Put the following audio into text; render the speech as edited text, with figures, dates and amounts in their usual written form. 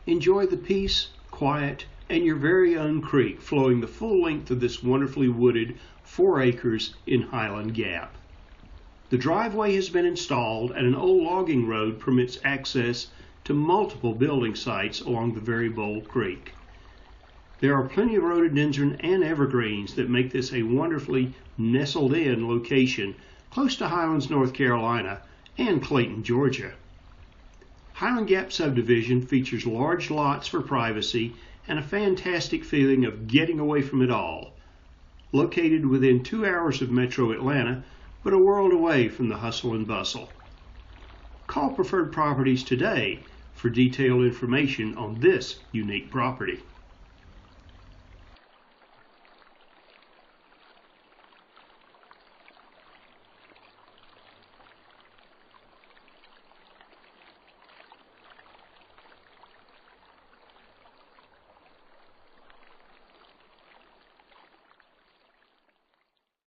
Enjoy the peace, quiet, and your very own creek flowing the full length of this wonderfully wooded 4 acres in Highland Gap. The driveway has been installed and an old logging road permits access to multiple building sites along the very bold creek. There are plenty of rhododendron and evergreens that make this a wonderfully nestled-in location close to Highlands, North Carolina and Clayton, Georgia. Highland Gap subdivision features large lots for privacy and a fantastic feeling of getting away from it all. Located within 2 hours of Metro Atlanta, but a world away from the hustle and bustle. Call Preferred Properties today for detailed information on this unique property.